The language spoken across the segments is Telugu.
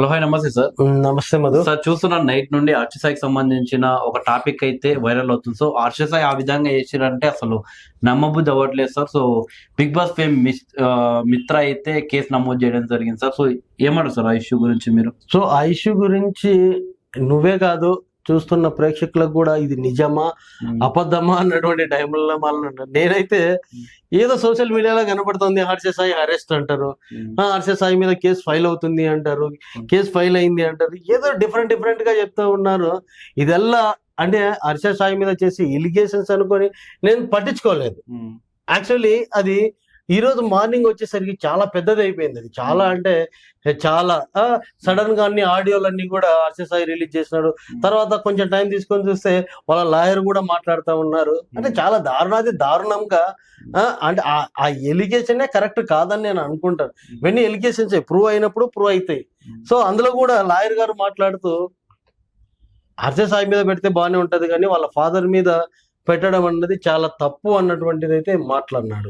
హలో హాయ్ నమస్తే సార్. నమస్తే మధు. సార్ చూస్తున్న నైట్ నుండి హర్షసాయికి సంబంధించిన ఒక టాపిక్ అయితే వైరల్ అవుతుంది. సో హర్షసాయి ఆ విధంగా చేసిరంటే అసలు నమ్మబుద్ధి అవ్వట్లేదు sir. So Bigg Boss fame Mitra అయితే కేసు నమోదు చేయడం జరిగింది సార్. సో ఏమంటారు సార్ ఆ ఇష్యూ గురించి మీరు? సో ఆ ఇష్యూ గురించి నువ్వే కాదు చూస్తున్న ప్రేక్షకులకు కూడా ఇది నిజమా అబద్ధమా అన్నటువంటి టైంలో మళ్ళీ నేనైతే ఏదో సోషల్ మీడియాలో కనపడుతుంది హర్షసాయి అరెస్ట్ అంటారు, హర్షసాయి మీద కేసు ఫైల్ అవుతుంది అంటారు, కేసు ఫైల్ అయింది అంటారు, ఏదో డిఫరెంట్ గా చెప్తా ఉన్నారు. ఇదెల్లా అంటే హర్షసాయి మీద చేసి ఎలిగేషన్స్ అనుకొని నేను పట్టించుకోలేదు. యాక్చువల్లీ అది ఈ రోజు మార్నింగ్ వచ్చేసరికి చాలా పెద్దది అయిపోయింది. అది చాలా అంటే చాలా సడన్ గా అన్ని ఆడియోలన్నీ కూడా హర్షసాయి రిలీజ్ చేసినాడు. తర్వాత కొంచెం టైం తీసుకొని చూస్తే వాళ్ళ లాయర్ కూడా మాట్లాడుతూ ఉన్నారు. అంటే చాలా దారుణంగా అంటే ఆ ఎలిగేషనే కరెక్ట్ కాదని నేను అనుకుంటాను. ఇవన్నీ ఎలిగేషన్స్ ప్రూవ్ అయినప్పుడు ప్రూవ్ అవుతాయి. సో అందులో కూడా లాయర్ గారు మాట్లాడుతూ హర్షసాయి మీద పెడితే బాగానే ఉంటది కానీ వాళ్ళ ఫాదర్ మీద పెట్టడం అన్నది చాలా తప్పు అన్నటువంటిది అయితే మాట్లాడినాడు.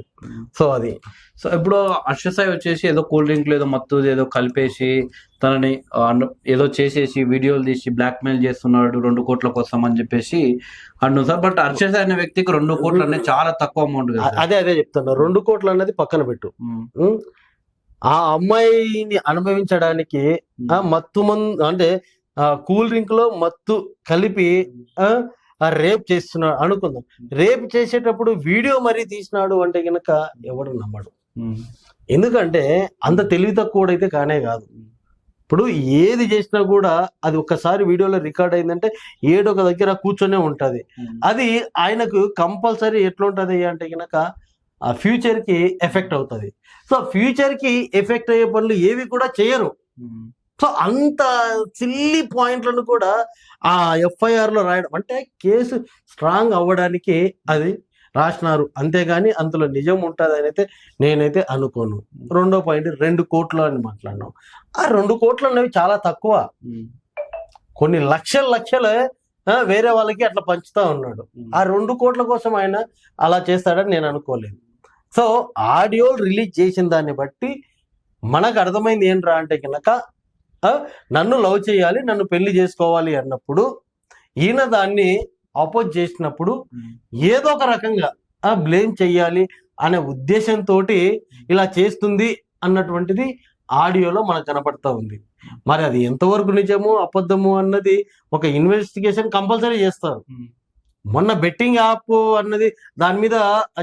సో అది ఇప్పుడు హర్షసాయి వచ్చేసి ఏదో కూల్ డ్రింక్ ఏదో మత్తు ఏదో కలిపేసి తనని ఏదో చేసేసి వీడియోలు తీసి బ్లాక్ మెయిల్ చేస్తున్నాడు 2 కోట్ల కోసం అని చెప్పేసి అన్నాడు సార్. బట్ హర్షసాయి అనే వ్యక్తికి 2 కోట్లు అనేది చాలా తక్కువ అమౌంట్ కదా. అదే చెప్తున్నా. 2 కోట్లు అన్నది పక్కన పెట్టు. ఆ అమ్మాయిని అనుభవించడానికి మత్తు మందు అంటే కూల్ డ్రింక్ లో మత్తు కలిపి రేప్ చేస్తున్నాడు అనుకుందాం. రేప్ చేసేటప్పుడు వీడియో మరీ తీసినాడు అంటే గనక ఎవడు నమ్మడు. ఎందుకంటే అంత తెలివి తక్కువ అయితే కానే కాదు. ఇప్పుడు ఏది చేసినా కూడా అది ఒక్కసారి వీడియోలో రికార్డ్ అయిందంటే ఏడొక దగ్గర కూర్చొనే ఉంటది. అది ఆయనకు కంపల్సరీ ఎట్లుంటది అంటే గనక ఆ ఫ్యూచర్ కి ఎఫెక్ట్ అవుతుంది. సో ఫ్యూచర్ కి ఎఫెక్ట్ అయ్యే పనులు ఏవి కూడా చేయరు. సో అంత సిల్లీ పాయింట్లను కూడా ఆ ఎఫ్ఐఆర్ లో రాయడం అంటే కేసు స్ట్రాంగ్ అవ్వడానికి అది రాసినారు, అంతేగాని అందులో నిజం ఉంటుంది అని అయితే నేనైతే అనుకోను. 2వ పాయింట్ 2 కోట్లు అని మాట్లాడినాం. ఆ 2 కోట్లు అనేవి చాలా తక్కువ. కొన్ని లక్షలే వేరే వాళ్ళకి అట్లా పంచుతా ఉన్నాడు. ఆ 2 కోట్ల కోసం ఆయన అలా చేస్తాడని నేను అనుకోలేదు. సో ఆడియో రిలీజ్ చేసిన దాన్ని బట్టి మనకు అర్థమైంది ఏంట్రా అంటే కనుక నన్ను లవ్ చేయాలి, నన్ను పెళ్లి చేసుకోవాలి అన్నప్పుడు ఈయన దాన్ని అపోజ్ చేసినప్పుడు ఏదో ఒక రకంగా బ్లేమ్ చెయ్యాలి అనే ఉద్దేశంతో ఇలా చేస్తుంది అన్నటువంటిది ఆడియోలో మనకు కనపడతా ఉంది. మరి అది ఎంతవరకు నిజము అబద్ధము అన్నది ఒక ఇన్వెస్టిగేషన్ కంపల్సరీ చేస్తారు. మొన్న బెట్టింగ్ యాప్ అన్నది దాని మీద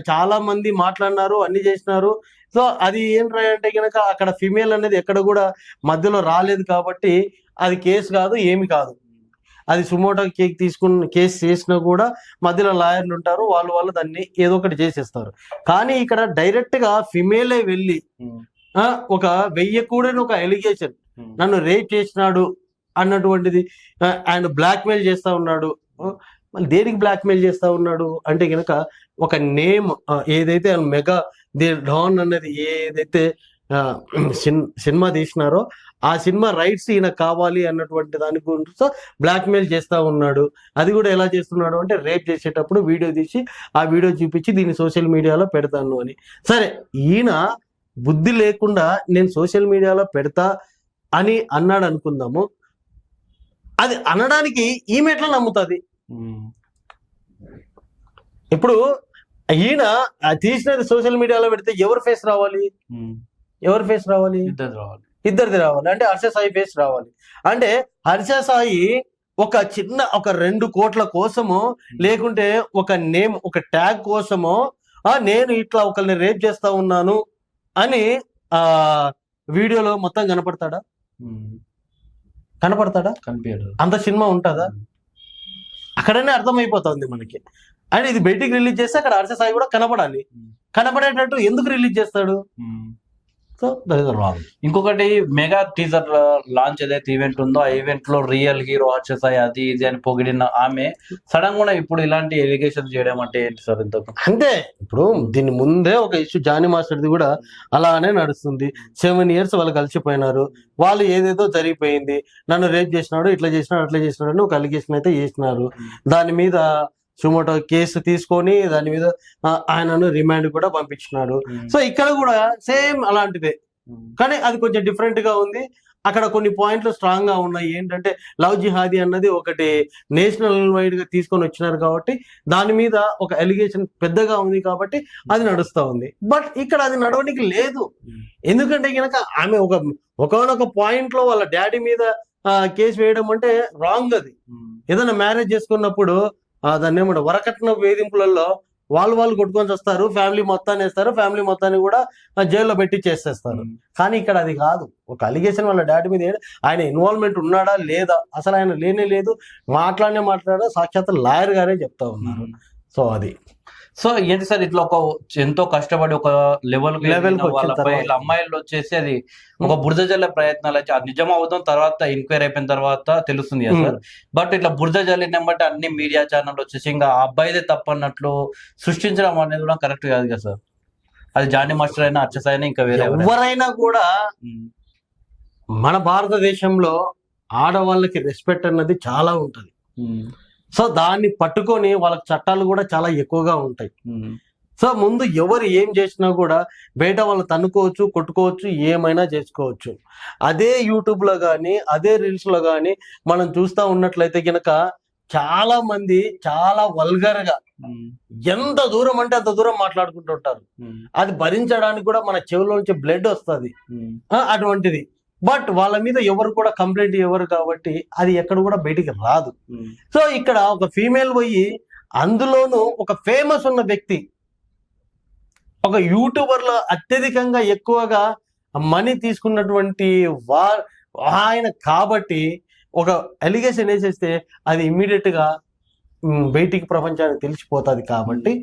చాలా మంది మాట్లాడినారు, అన్ని చేసినారు. సో అది ఏంట్రా అంటే కనుక అక్కడ ఫిమేల్ అనేది ఎక్కడ కూడా మధ్యలో రాలేదు కాబట్టి అది కేసు కాదు, ఏమి కాదు. అది సుమోటో కేసు చేసినా కూడా మధ్యలో లాయర్లు ఉంటారు, వాళ్ళు దాన్ని ఏదో ఒకటి చేసేస్తారు. కానీ ఇక్కడ డైరెక్ట్ గా ఫిమేలే వెళ్ళి ఒక వెయ్యకూడని ఒక ఎలిగేషన్ నన్ను రేప్ చేసినాడు అన్నటువంటిది అండ్ బ్లాక్ మెయిల్ చేస్తా ఉన్నాడు. మళ్ళీ దేనికి బ్లాక్ మెయిల్ చేస్తా ఉన్నాడు అంటే కనుక ఒక నేమ్ ఏదైతే మెగా ది డాన్ అన్నది ఏదైతే సినిమా తీసినారో ఆ సినిమా రైట్స్ ఈయన కావాలి అన్నటువంటి దాని గురించి బ్లాక్ మెయిల్ చేస్తా ఉన్నాడు. అది కూడా ఎలా చేస్తున్నాడు అంటే రేప్ చేసేటప్పుడు వీడియో తీసి ఆ వీడియో చూపించి దీన్ని సోషల్ మీడియాలో పెడతాను అని. సరే, ఈయన బుద్ధి లేకుండా నేను సోషల్ మీడియాలో పెడతా అని అన్నాడు అనుకుందాము. అది అనడానికి ఈమె ఎట్లా నమ్ముతుంది? ఇప్పుడు ఈయన తీసినది సోషల్ మీడియాలో పెడితే ఎవరి ఫేస్ రావాలి? ఇద్దరిది రావాలి. అంటే హర్షసాయి ఫేస్ రావాలి. అంటే హర్షసాయి ఒక 2 కోట్ల కోసమో లేకుంటే ఒక నేమ్ ఒక ట్యాగ్ కోసమో నేను ఇట్లా ఒకరిని రేప్ చేస్తా ఉన్నాను అని వీడియోలో మొత్తం కనపడతాడా? కనిపించడు. అంత సినిమా ఉంటుందా? అక్కడనే అర్థమైపోతుంది మనకి. అండ్ ఇది బయటికి రిలీజ్ చేస్తే అక్కడ హర్షసాయి కూడా కనపడాలి. కనపడేటట్టు ఎందుకు రిలీజ్ చేస్తాడు? So that is wrong. ఇంకొకటి మెగా టీజర్ లాంచ్ ఏదైతే ఈవెంట్ ఉందో ఆ ఈవెంట్ లో రియల్ హీరో హర్షసాయి అది ఇది అని పొగిడిన ఆమె సడన్ గా ఇప్పుడు ఇలాంటి ఎలిగేషన్ చేయడం అంటే ఏంటి సార్? ఇంతకు అంటే ఇప్పుడు దీని ముందే ఒక ఇష్యూ జానీ మాస్టర్ది కూడా అలానే నడుస్తుంది. 7 years వాళ్ళు కలిసిపోయినారు, వాళ్ళు ఏదేదో జరిగిపోయింది, నన్ను రేప్ చేసినాడు, ఇట్లా చేసినాడు, అట్లా చేసినాడు అని ఒక అలిగేషన్ అయితే చేసినారు. దాని మీద సుమోటో కేసు తీసుకొని దాని మీద ఆయనను రిమాండ్ కూడా పంపించినాడు. సో ఇక్కడ కూడా సేమ్ అలాంటిదే, కానీ అది కొంచెం డిఫరెంట్ గా ఉంది. అక్కడ కొన్ని పాయింట్లు స్ట్రాంగ్ గా ఉన్నాయి. ఏంటంటే లవ్ జిహాదీ అన్నది ఒకటి నేషనల్ వైడ్ గా తీసుకొని వచ్చినారు కాబట్టి దాని మీద ఒక ఎలిగేషన్ పెద్దగా ఉంది కాబట్టి అది నడుస్తా ఉంది. బట్ ఇక్కడ అది నడవడానికి లేదు. ఎందుకంటే కనుక ఆమె ఒకనొక పాయింట్ లో వాళ్ళ డాడీ మీద కేసు వేయడం అంటే రాంగ్. అది ఏదైనా మ్యారేజ్ చేసుకున్నప్పుడు దాన్ని ఏమంటారు వరకట్న వేధింపులలో వాళ్ళు కొట్టుకొని వస్తారు, ఫ్యామిలీ మొత్తాన్ని వేస్తారు, ఫ్యామిలీ మొత్తాన్ని కూడా జైల్లో పెట్టి చేసేస్తారు. కానీ ఇక్కడ అది కాదు. ఒక అలిగేషన్ వాళ్ళ డాడీ మీద ఆయన ఇన్వాల్వ్మెంట్ ఉన్నాడా లేదా, అసలు ఆయన లేనే లేదు, మాట్లాడా సాక్షాత్ లాయర్ గారే చెప్తా ఉన్నారు. సో అది సో ఏంటి సార్ ఇట్లా ఎంతో కష్టపడి ఒక లెవెల్ వచ్చిన అమ్మాయిలు వచ్చేసి అది ఒక బురద జల్లే ప్రయత్నాలు అయితే అది నిజం అవుతాం తర్వాత ఎంక్వైరీ అయిపోయిన తర్వాత తెలుస్తుంది కదా సార్. బట్ ఇట్లా బురద జల్లిన బట్టి అన్ని మీడియా ఛానల్ వచ్చేసి ఇంకా ఆ అబ్బాయిదే తప్పన్నట్లు సృష్టించడం అనేది కూడా కరెక్ట్ కాదు కదా సార్. అది జానీ మాస్టర్ అయినా అర్చస్ అయినా ఇంకా వేరే ఎవరైనా కూడా మన భారతదేశంలో ఆడవాళ్ళకి రెస్పెక్ట్ అన్నది చాలా ఉంటది. సో దాన్ని పట్టుకొని వాళ్ళకి చట్టాలు కూడా చాలా ఎక్కువగా ఉంటాయి. సో ముందు ఎవరు ఏం చేసినా కూడా బయట వాళ్ళు తన్నుకోవచ్చు, కొట్టుకోవచ్చు, ఏమైనా చేసుకోవచ్చు. అదే యూట్యూబ్ లో కానీ అదే రీల్స్ లో కానీ మనం చూస్తా ఉన్నట్లయితే కనుక చాలా మంది చాలా వల్గర్ గా ఎంత దూరం అంటే అంత దూరం మాట్లాడుకుంటుంటారు. అది భరించడానికి కూడా మన చెవులో నుంచి బ్లడ్ వస్తుంది అటువంటిది. బట్ వాళ్ళ మీద ఎవరు కూడా కంప్లైంట్ ఇవ్వరు కాబట్టి అది ఎక్కడ కూడా బయటికి రాదు. సో ఇక్కడ ఒక ఫీమేల్ పోయి అందులోనూ ఒక ఫేమస్ ఉన్న వ్యక్తి, ఒక యూట్యూబర్ లో అత్యధికంగా ఎక్కువగా మనీ తీసుకున్నటువంటి ఆయన కాబట్టి ఒక ఎలిగేషన్ వేసేస్తే అది ఇమ్మీడియట్ గా బయటికి ప్రపంచానికి తెలిసిపోతుంది కాబట్టి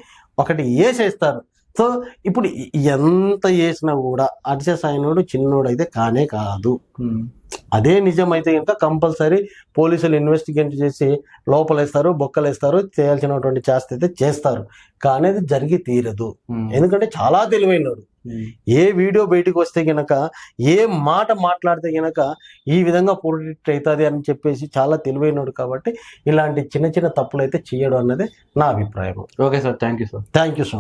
ఒకటి వేసేస్తారు. సో ఇప్పుడు ఎంత చేసినా కూడా అర్చస్ అయినోడు చిన్నోడు అయితే కానే కాదు. అదే నిజమైతే కనుక కంపల్సరీ పోలీసులు ఇన్వెస్టిగేట్ చేసి లోపలేస్తారు, బొక్కలేస్తారు, చేయాల్సినటువంటి చేస్తే అయితే చేస్తారు. కానీ అది జరిగి తీరదు. ఎందుకంటే చాలా తెలివైనడు. ఏ వీడియో బయటకు వస్తే గనక, ఏ మాట మాట్లాడితే గనక ఈ విధంగా ప్రొటెక్ట్ అవుతుంది అని చెప్పేసి చాలా తెలివైనడు కాబట్టి ఇలాంటి చిన్న చిన్న తప్పులు అయితే చేయడం అన్నది నా అభిప్రాయం. Okay sir, thank you sir. Thank you so much.